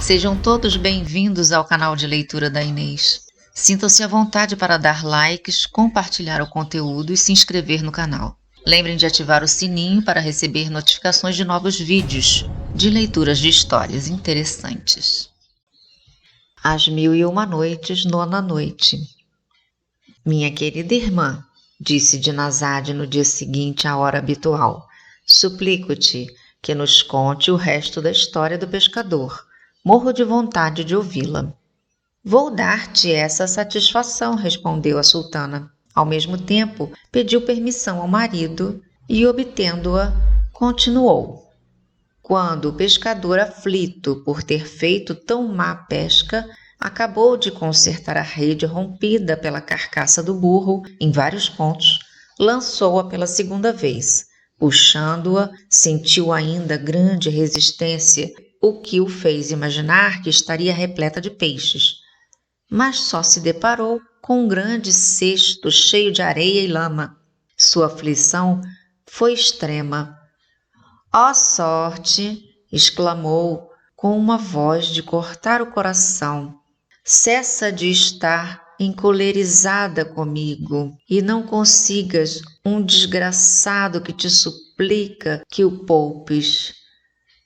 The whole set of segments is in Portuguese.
Sejam todos bem-vindos ao canal de leitura da Inês. Sintam-se à vontade para dar likes, compartilhar o conteúdo e se inscrever no canal. Lembrem de ativar o sininho para receber notificações de novos vídeos de leituras de histórias interessantes. As 1001 Noites, 9ª noite. Minha querida irmã, disse Dinazade no dia seguinte à hora habitual, suplico-te que nos conte o resto da história do pescador. Morro de vontade de ouvi-la. Vou dar-te essa satisfação, respondeu a sultana. Ao mesmo tempo, pediu permissão ao marido e, obtendo-a, continuou. Quando o pescador, aflito por ter feito tão má pesca, acabou de consertar a rede rompida pela carcaça do burro em vários pontos, lançou-a pela segunda vez. Puxando-a, sentiu ainda grande resistência, o que o fez imaginar que estaria repleta de peixes. Mas só se deparou com um grande cesto cheio de areia e lama. Sua aflição foi extrema. Ó sorte! Exclamou com uma voz de cortar o coração. Cessa de estar encolerizada comigo e não consigas um desgraçado que te suplica que o poupes.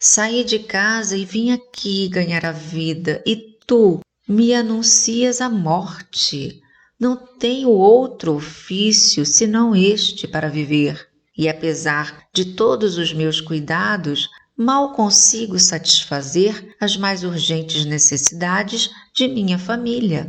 Saí de casa e vim aqui ganhar a vida, e tu me anuncias a morte. Não tenho outro ofício senão este para viver, e apesar de todos os meus cuidados, mal consigo satisfazer as mais urgentes necessidades de minha família.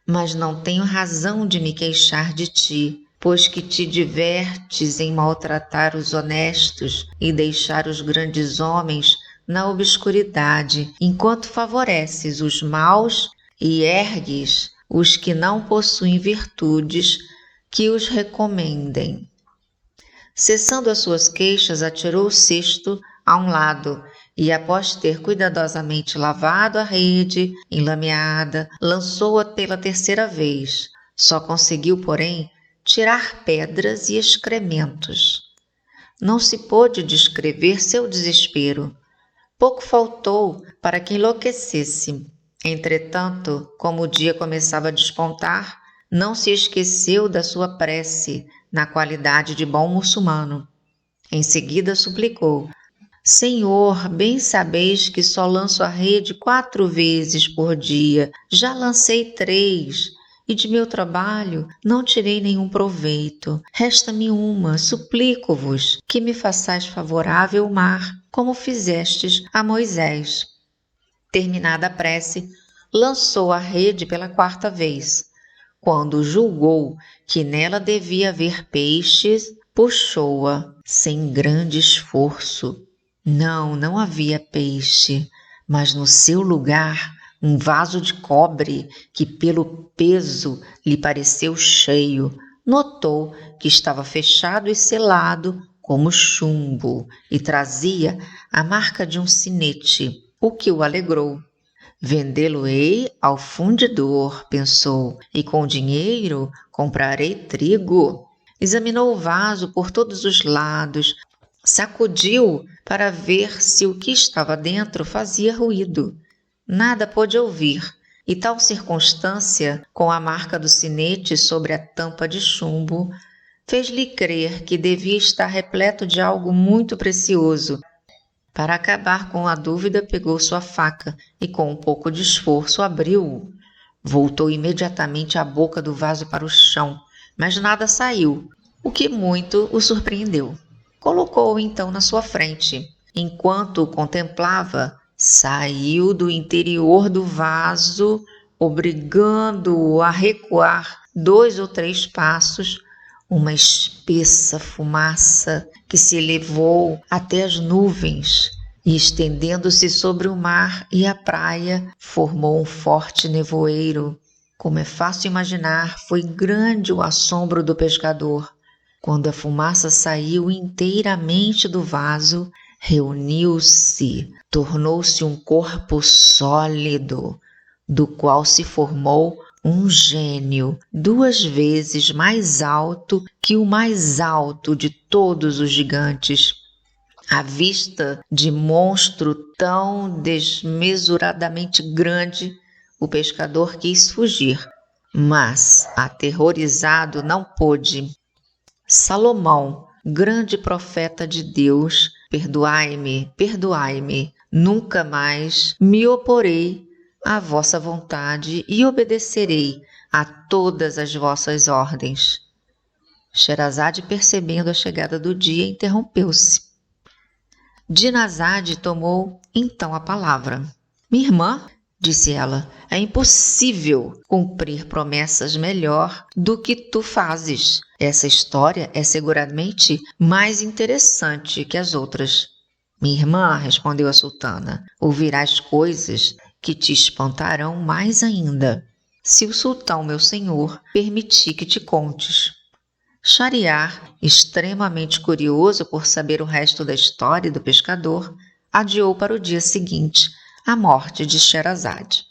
Mas não tenho razão de me queixar de ti, pois que te divertes em maltratar os honestos e deixar os grandes homens na obscuridade, enquanto favoreces os maus e ergues os que não possuem virtudes que os recomendem. Cessando as suas queixas, atirou o cesto a um lado e, após ter cuidadosamente lavado a rede enlameada, lançou-a pela terceira vez. Só conseguiu, porém, tirar pedras e excrementos. Não se pôde descrever seu desespero. Pouco faltou para que enlouquecesse. Entretanto, como o dia começava a despontar, não se esqueceu da sua prece, na qualidade de bom muçulmano. Em seguida suplicou: Senhor, bem sabeis que só lanço a rede 4 vezes por dia. Já lancei 3. E de meu trabalho não tirei nenhum proveito. Resta-me uma, suplico-vos que me façais favorável o mar, como fizestes a Moisés. Terminada a prece, lançou a rede pela 4ª vez. Quando julgou que nela devia haver peixes, puxou-a sem grande esforço. Não havia peixe, mas no seu lugar um vaso de cobre que pelo peso lhe pareceu cheio. Notou que estava fechado e selado como chumbo e trazia a marca de um sinete, o que o alegrou. Vendê-lo-ei ao fundidor, pensou, e com o dinheiro comprarei trigo. Examinou o vaso por todos os lados, sacudiu para ver se o que estava dentro fazia ruído. Nada pôde ouvir, e tal circunstância, com a marca do sinete sobre a tampa de chumbo, fez-lhe crer que devia estar repleto de algo muito precioso. Para acabar com a dúvida, pegou sua faca e, com um pouco de esforço, abriu-o. Voltou imediatamente a boca do vaso para o chão, mas nada saiu, o que muito o surpreendeu. Colocou-o então na sua frente. Enquanto o contemplava, saiu do interior do vaso, obrigando-o a recuar 2 ou 3 passos, uma espessa fumaça que se elevou até as nuvens e, estendendo-se sobre o mar e a praia, formou um forte nevoeiro. Como é fácil imaginar, foi grande o assombro do pescador. Quando a fumaça saiu inteiramente do vaso, reuniu-se, tornou-se um corpo sólido, do qual se formou um gênio 2 vezes mais alto que o mais alto de todos os gigantes. À vista de monstro tão desmesuradamente grande, o pescador quis fugir, mas, aterrorizado, não pôde. Salomão, grande profeta de Deus, perdoai-me, perdoai-me, nunca mais me oporei à vossa vontade e obedecerei a todas as vossas ordens. Sherazade, percebendo a chegada do dia, interrompeu-se. Dinazade tomou então a palavra. Minha irmã, disse ela, é impossível cumprir promessas melhor do que tu fazes. Essa história é seguramente mais interessante que as outras. Minha irmã, respondeu a sultana, ouvirás coisas que te espantarão mais ainda, se o sultão, meu senhor, permitir que te contes. Shahriar, extremamente curioso por saber o resto da história do pescador, adiou para o dia seguinte a morte de Sherazade.